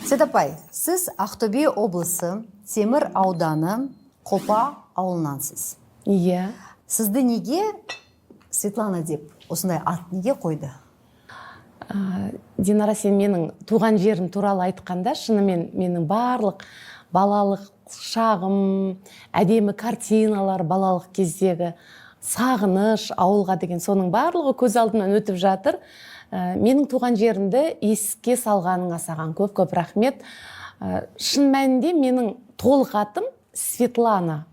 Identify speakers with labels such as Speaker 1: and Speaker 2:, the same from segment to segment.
Speaker 1: Светапай, сіз Ақтөбе облысы Темір ауданы Қопа ауылынансыз.
Speaker 2: Иә.
Speaker 1: Сізді неге Светлана деп осындай ат неге қойды?
Speaker 2: Динара, сен менің туған жерім туралы айтқанда, шынымен менің барлық балалық шағым, әдемі картиналар, балалық кездегі сағыныш, ауылға деген соның барлығы көз алдымнан өтіп жатыр. Менің туған жерімді еске салғаныңа саған көп рахмет. Шын мәнінде менің толық атым Светлана.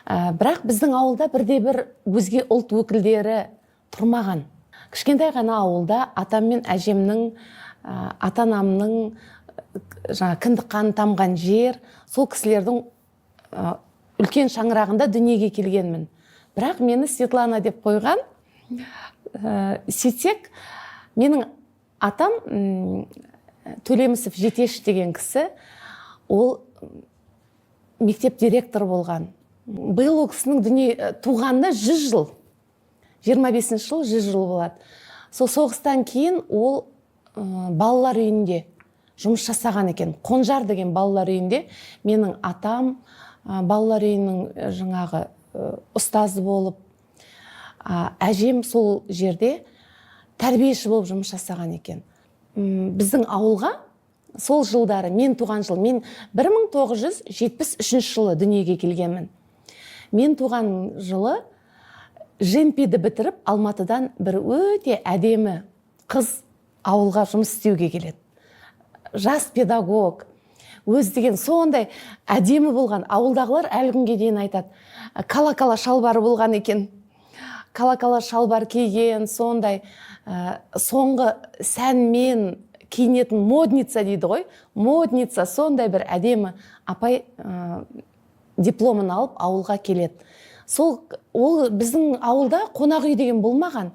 Speaker 2: Бірақ біздің ауылда бірде-бір өзге ұлт өкілдері тұрмаған. Кішкентай ғана ауылда атам мен әжемнің, ата-анамның кіндік қаны тамған жер, сол кісілердің үлкен шаңырағында дүниеге келгенмін. Бірақ мені Светлана деп қойған. Сөйтсек, менің атам Төлемісов Жетеш деген кісі, ол мектеп директор болған. Биыл ол кісінің дүние туғанына 100 жыл. 25 жыл 100 жыл болады. Сол соғыстан кейін ол балалар үйінде жұмыс жасаған екен. Қонжар деген балалар үйінде менің атам балалар үйінің жаңағы ұстазы болып, әжем сол жерде тәрбиеші болып жұмыс жасаған екен. Біздің ауылға сол жылдары, мен туған жыл, мен 1973 жылы дүниеге келгенмін. Мен туған жылы ЖНП-ді бітіріп, Алматыдан бір өте әдемі қыз ауылға жұмыс істеуге келеді. Жас педагог, өз деген сондай әдемі болған. Ауылдағылар әлі күнге дейін айтады. Кала-кала шалбары болған екен. Кала-кала шалбар киген, сондай соңғы сәнмен киінетін модница дейді ғой. Модница, сондай бір әдемі апай дипломын алып ауылға келеді. Ол біздің ауылда қонақ үй деген болмаған.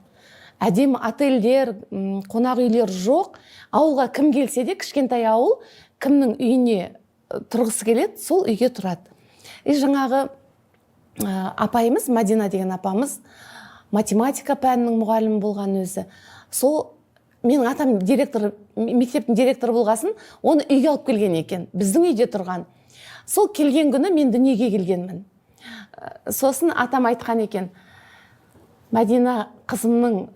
Speaker 2: Әдемі отельдер, қонақ үйлер жоқ. Ауылға кім келсе де, кішкентай ауыл, кімнің үйіне тұрғысы келеді, сол үйге тұрады. Жаңағы апайымыз, Мадина деген апамыз, математика пәнінің мұғалімі болған өзі. Сол менің атам директор, мектептің директоры болғасын, оны үйге алып келген екен. Біздің үйде тұрған. Сол келген күні мен дүниеге келгенмін. Сосын атам айтқан екен: Мадина қызымның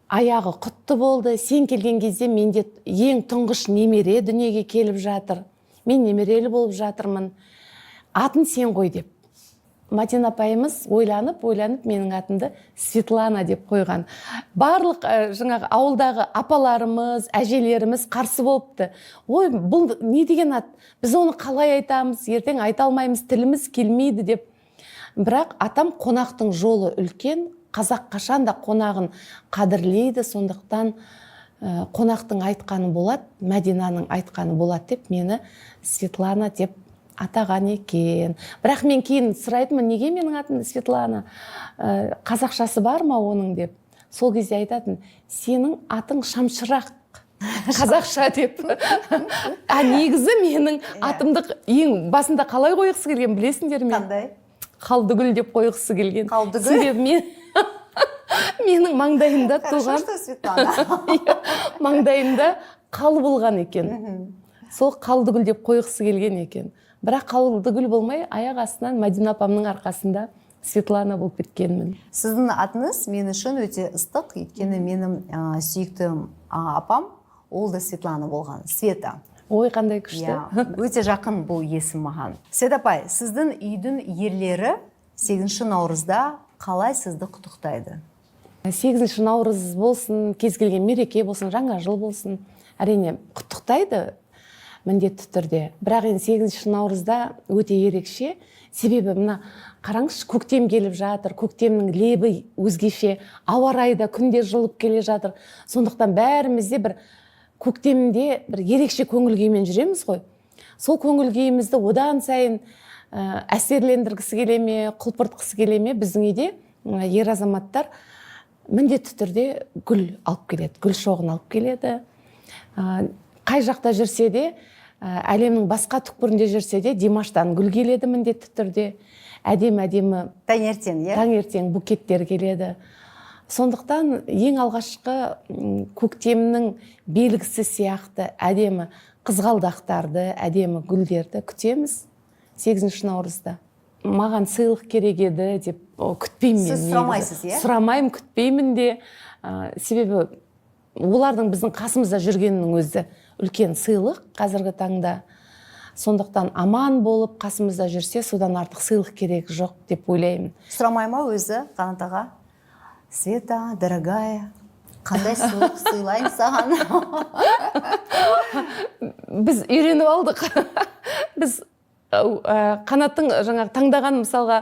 Speaker 2: аяғы құтты болды. Сен келген кезде менде ең тұңғыш немере дүниеге келіп жатыр. Мен немерелі болып жатырмын. Атын сен қой деп. Мадина апайымыз ойланып менің атымды Светлана деп қойған. Барлық жаңағы ауылдағы апаларымыз, әжелеріміз қарсы болыпты. Ой, бұл не деген ат? Біз оны қалай айтамыз? Ертең айта алмаймыз, тіліміз келмейді деп. Бірақ атам қонақтың жолы үлкен, қазақ қашанда қонағын қадірлейді, сондықтан қонақтың айтқаны болады, Мәдинаның айтқаны болады деп мені Светлана деп атаған екен. Бірақ мен кейін сұрайтынмын, неге менің атым Светлана? Қазақшасы бар ма оның деп. Сол кезде айтатын, сенің атың Шамшырақ. Қазақша деп. Негізі менің атымды ең басында қалай қойғысы келген білесіңдер ме?
Speaker 1: Қандай?
Speaker 2: Қалдыгүл деп қойғысы келген.
Speaker 1: Қалдыгүл?
Speaker 2: Себебі менің маңдайымда туған.
Speaker 1: Хорошо, что Светлана.
Speaker 2: Маңдайымда қал болған екен. Сол Қалдыгүл деп қойғысы келген екен. Бірақ Қалдыгүл болмай, аяқ астынан Мадина апамның арқасында Светлана болып кеткенмін.
Speaker 1: Сіздің атыңыз мен үшін өте ыстық, өйткені менің сүйікті апам, ол да Светлана болған. Света.
Speaker 2: Ой, қандай күшті.
Speaker 1: Өте жақын бұл есім маған. Светапай, сіздің үйдің ерлері 8 наурызда қалай сізді құттықтайды?
Speaker 2: 8 наурыз болсын, кез келген мереке болсын, жаңа жыл болсын, әрине құттықтайды міндетті түрде. Бірақ 8 наурызда өте ерекше. Себебі мына қараңызшы, көктем келіп жатыр, көктемнің лебі өзгеше, ауа райы да күнде жылып келе жатыр. Сондықтан бәрімізде бір көктемде бір ерекше көңіл күймен жүреміз ғой. Сол көңіл күйімізді одан сайын әсерлендіргісі келе ме, құлпыртқысы келе ме, біздің үйде ер азаматтар міндетті түрде гүл алып келеді, гүл шоғын алып келеді. Қай жақта жүрсе де, әлемнің басқа түкпірінде жүрсе де, Димаштан гүл келеді міндетті түрде. Әдемі
Speaker 1: таңертең
Speaker 2: букеттер келеді. Сондықтан ең алғашқы көктемнің белгісі сияқты әдемі қызғалдақтарды, әдемі гүлдерді күтеміз 8 наурызда. Маған сыйлық керек еді деп күтпеймін мен.
Speaker 1: Сіз сұрамайсыз, иә?
Speaker 2: Сұрамаймын, күтпеймін де. Себебі олардың біздің қасымызда жүргенінің өзі үлкен сыйлық қазіргі таңда. Сондықтан аман болып қасымызда жүрсе, содан артық сыйлық керек жоқ деп ойлаймын.
Speaker 1: Сұрамай ма өзі, Қанат аға? Света, дорогая, қандай сыйлық сыйлайын саған?
Speaker 2: Біз үйреніп алдық. Біз Қанаттың жаңағы таңдаған мысалға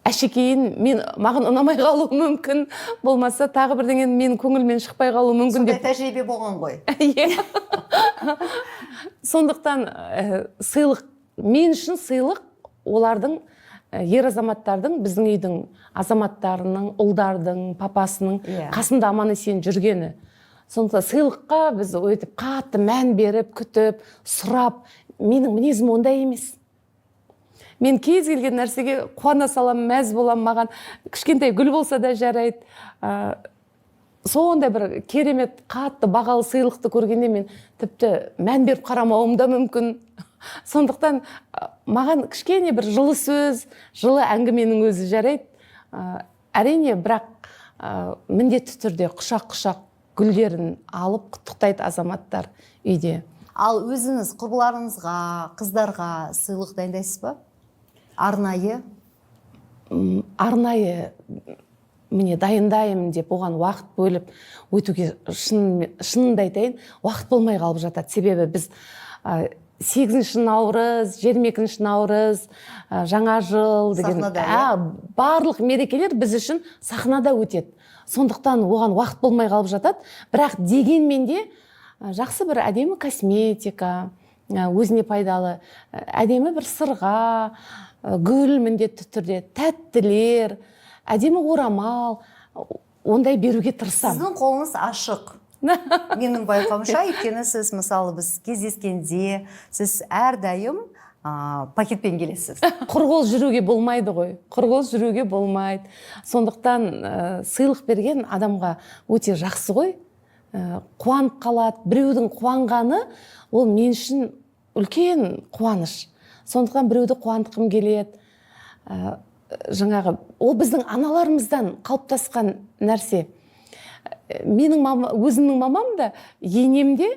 Speaker 2: әшекейін маған ұнамай қалуы мүмкін, болмаса тағы бірдеңен менің көңілмен шықпай қалуы мүмкін деп.
Speaker 1: Сондай тәжірибе болған ғой.
Speaker 2: Сондықтан сыйлық, мен үшін сыйлық олардың ер азаматтардың, біздің үйдің азаматтарының, ұлдардың, папасының қасында аман есен жүргені. Сондықтан сыйлыққа біз өйтіп қатты мән беріп, күтіп, сұрап, менің мінезім ондай емес. Мен кез келген нәрсеге қуана салам, мәз болам, маған кішкентай гүл болса да жарайды. Сондай бір керемет қатты бағалы сыйлықты көргенде мен тіпті мән беріп қарамауым да мүмкін. Сондықтан маған кішкене бір жылы сөз, жылы әңгіменің өзі жарайды. Әрине, бірақ міндетті түрде құшақ-құшақ гүлдерін алып құттықтайды азаматтар үйде.
Speaker 1: Ал өзіңіз құрбыларыңызға, қыздарға сыйлық дайындайсыз ба? Арнайы?
Speaker 2: Арнайы міне дайындаймын деп оған уақыт бөліп өтуге шынымды айтайын, уақыт болмай қалып жатады. Себебі біз 8 наурыз, 22 наурыз, жаңа жыл деген барлық мерекелер біз үшін сахнада өтеді. Сондықтан оған уақыт болмай қалып жатады. Бірақ дегенмен де жақсы бір әдемі косметика, өзіне пайдалы әдемі бір сырға, гүл міндетті түрде, тәттілер, әдемі орамал, ондай беруге тырысамын.
Speaker 1: Сіздің қолыңыз ашық. Менің байқауымша, өйткені сіз мысалы біз кездескенде, сіз әрдайым пакетпен келесіз.
Speaker 2: Құрғол жүруге болмайды ғой. Құрғол жүруге болмайды. Сондықтан сыйлық берген адамға өте жақсы ғой. Қуанып қалады. Біреудің қуанғаны ол мен үшін үлкен қуаныш. Сондықтан біреуді қуантқым келеді. Жаңағы ол біздің аналарымыздан қалыптасқан нәрсе. Өзімнің мамам да, енем де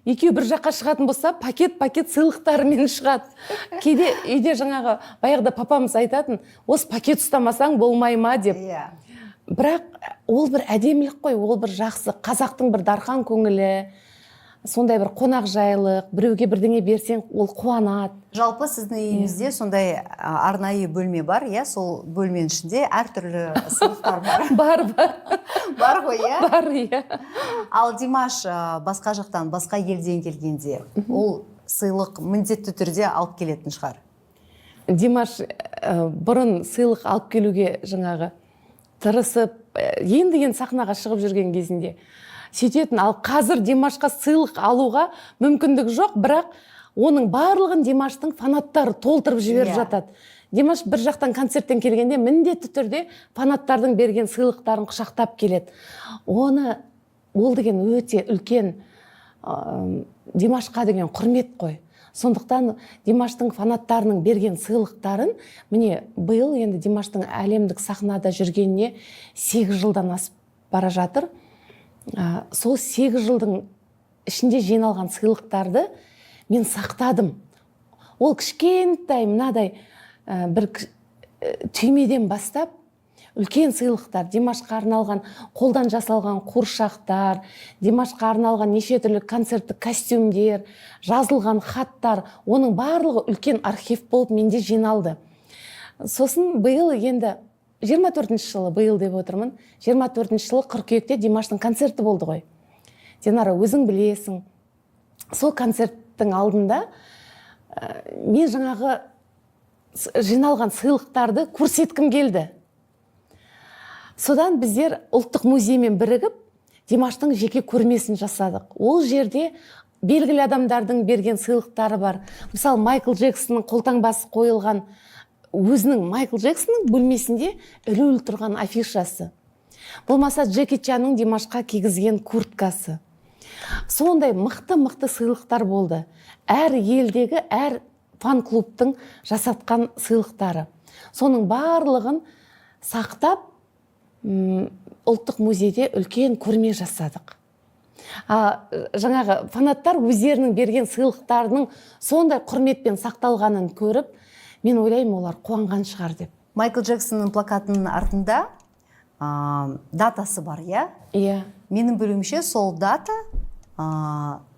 Speaker 2: екеу бір жаққа шығатын болса, пакет сыйлықтарымен шығады. Кейде үйде жаңағы баяғыда папамыз айтатын, осы пакет ұстамасаң болмай ма деп. Бірақ ол бір әдемілік қой, ол бір жақсы, қазақтың бір дархан көңілі, сондай бір қонақ жайлық, біреуге бірдеңе берсең, ол қуанады.
Speaker 1: Жалпы сіздің үйіңізде сондай арнайы бөлме бар, сол бөлменің ішінде әртүрлі сыйлықтар бар. Бар ғой, иә?
Speaker 2: Бар, иә.
Speaker 1: Ал Димаш басқа жақтан, басқа елден келгенде, ол сыйлық міндетті түрде алып келетін шығар.
Speaker 2: Димаш бұрын сыйлық алып келуге жаңағы тырысып, енді сахнаға шығып жүрген кезінде сөйтетін. Ал қазір Димашқа сыйлық алуға мүмкіндік жоқ, бірақ оның барлығын Димаштың фанаттары толтырып жіберіп жатады. Димаш бір жақтан концерттен келгенде міндетті түрде фанаттардың берген сыйлықтарын құшақтап келеді. Ол деген өте үлкен Димашқа деген құрмет қой. Сондықтан Димаштың фанаттарының берген сыйлықтарын, міне биыл енді Димаштың әлемдік сахнада жүргеніне 8 жылдан асып бара жатыр. Сол 8 жылдың ішінде жиналған сыйлықтарды мен сақтадым. Ол кішкентай мынадай бір түймеден бастап үлкен сыйлықтар, Димашқа арналған қолдан жасалған қуыршақтар, Димашқа арналған неше түрлі концерттік костюмдер, жазылған хаттар, оның барлығы үлкен архив болып менде жиналды. Сосын биыл енді 24-ші жылы, биыл деп отырмын, 24-ші жылы қыркүйекте Димаштың концерті болды ғой. Динара, өзің білесің. Сол концерттің алдында мен жаңағы жиналған сыйлықтарды көрсеткім келді. Содан біздер ұлттық музеймен бірігіп Димаштың жеке көрмесін жасадық. Ол жерде белгілі адамдардың берген сыйлықтары бар. Мысалы, Майкл Джексонның қолтаңбасы қойылған өзінің Майкл Джексонның бөлмесінде ілулі тұрған афишасы. Болмаса Джеки Чанның Димашқа кигізген курткасы. Сондай мықты сыйлықтар болды. Әр елдегі, әр фан-клубтың жасатқан сыйлықтары. Соның барлығын сақтап, ұлттық музейде үлкен көрме жасадық. Жаңағы фанаттар өздерінің берген сыйлықтарының сондай құрметпен сақталғанын көріп, мен ойлаймын, олар қуанған шығар деп.
Speaker 1: Майкл Джексонның плакатының артында датасы бар, иә?
Speaker 2: Иә.
Speaker 1: Менің білуімше сол дата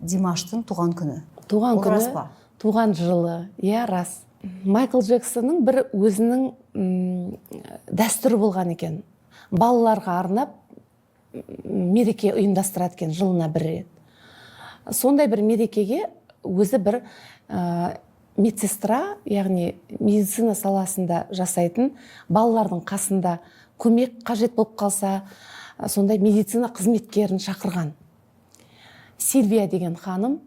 Speaker 1: Димаштың туған күні.
Speaker 2: Туған күні,
Speaker 1: рас па?
Speaker 2: туған жылы, иә, рас. Майкл Джексонның бір өзінің дәстүрі болған екен. Балаларға арнап мереке ұйымдастырады екен жылына бір рет. Сондай бір мерекеге өзі бір медсестра, яғни медицина саласында жасайтын балалардың қасында көмек қажет болып қалса, сондай медицина қызметкерін шақырған. Сильвия деген ханым.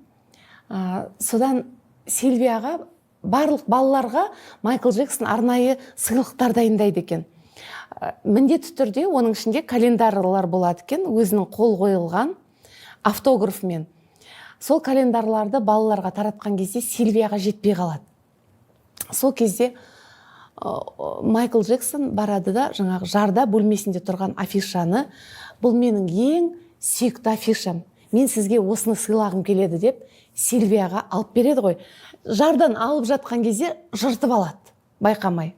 Speaker 2: Содан Сильвияға, барлық балаларға Майкл Джексон арнайы сыйлықтар дайындайды екен. Міндетті түрде оның ішінде календарлар болады екен, өзінің қол қойылған автографымен. Сол календарларды балаларға таратқан кезде Сильвияға жетпей қалады. Сол кезде Майкл Джексон барады да, жаңағы жарда бөлмесінде тұрған афишаны, бұл менің ең сүйікті афишам, мен сізге осыны сыйлағым келеді деп, Сильвияға алып береді ғой. Жардан алып жатқан кезде жыртып алады, байқамай.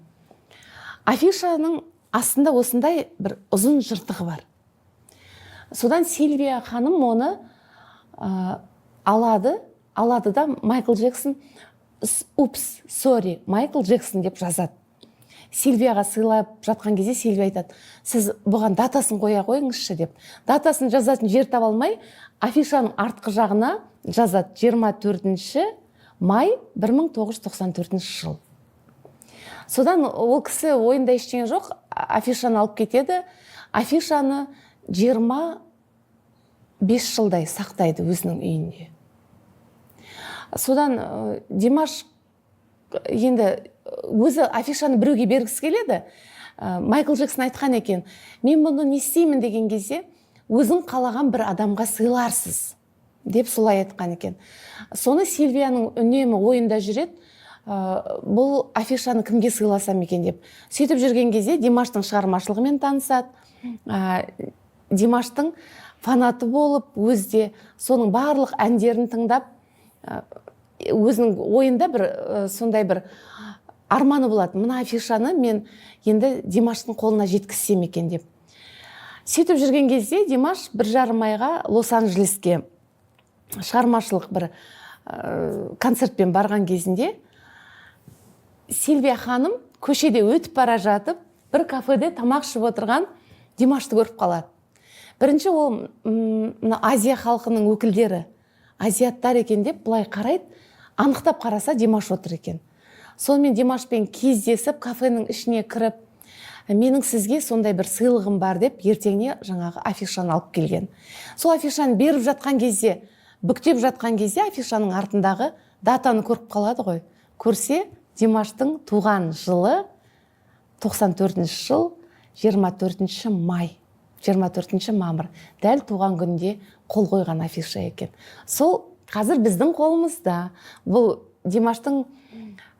Speaker 2: Афишаның астында осындай бір ұзын жыртығы бар. Содан Сильвия ханым оны алады да Майкл Джексон, упс, сори, Майкл Джексон деп жазады. Сильвияға сыйлап жатқан кезде Сильвия айтады, сіз бұған датасын қоя қойыңызшы деп. Датасын жазатын жер таба алмай, афишаның артқы жағына жазады 24 май 1994 жыл. Содан ол кісі ойында ештеңе жоқ, афишаны алып кетеді. Афишаны 25 жылдай сақтайды өзінің үйінде. Содан Димаш енді өзі афишаны біреуге бергісі келеді. Майкл Джексон айтқан екен, мен бұны не істеймін деген кезде, өзің қалаған бір адамға сыйларсыз деп солай айтқан екен. Соны Сильвияның үнемі ойында жүреді, бұл афишаны кімге сыйласам екен деп. Сөйтіп жүрген кезде Димаштың шығармашылығымен танысады. Димаштың фанаты болып, өзде соның барлық әндерін тыңдап, өзінің ойында бір сондай бір арманы болады. Мына афишаны мен енді Димаштың қолына жеткізсем екен деп. Сөйтіп жүрген кезде Димаш 1,5 айға Лос-Анджелеске шығармашылық бір концертпен барған кезінде Сильвия ханым көшеде өтіп бара жатып, бір кафеде тамақ ішіп отырған Димашты көріп қалады. Бірінші ол Азия халқының өкілдері, азиаттар екен деп былай қарайды, анықтап қараса Димаш отыр екен. Сонымен Димашпен кездесіп, кафенің ішіне кіріп, менің сізге сондай бір сыйлығым бар деп, ертеңіне жаңағы афишаны алып келген. Сол афишаны беріп жатқан кезде, бүктеп жатқан кезде афишаның артындағы датаны көріп қалады ғой. Көрсе, Димаштың туған жылы 94 жыл 24 май, 24 мамыр. Дәл туған күнде қол қойған афиша екен. Сол қазір біздің қолымызда. Бұл Димаштың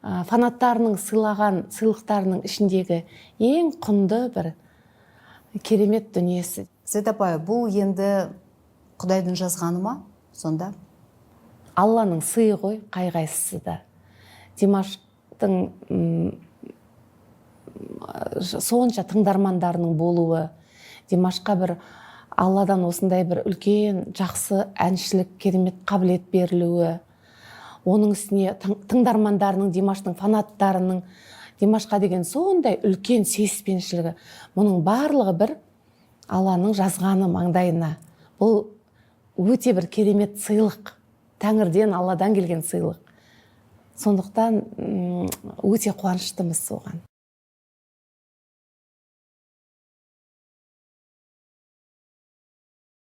Speaker 2: фанаттарының сыйлаған сыйлықтарының ішіндегі ең құнды бір керемет дүниесі.
Speaker 1: Света апай, бұл енді Құдайдың жазғаны ма сонда?
Speaker 2: Алланың сыйы ғой, қай-қайсысы да. Димаштың сонша тыңдармандарының болуы, Димашқа бір Алладан осындай бір үлкен жақсы әншілік керемет қабілет берілуі, оның үстіне тыңдармандарының, Димаштың фанаттарының Димашқа деген сондай үлкен сүйіспеншілігі, мұның барлығы бір Алланың жазғаны маңдайына. Бұл өте бір керемет сыйлық, Тәңірден, Алладан келген сыйлық. Сондықтан өте қуаныштымыз соған.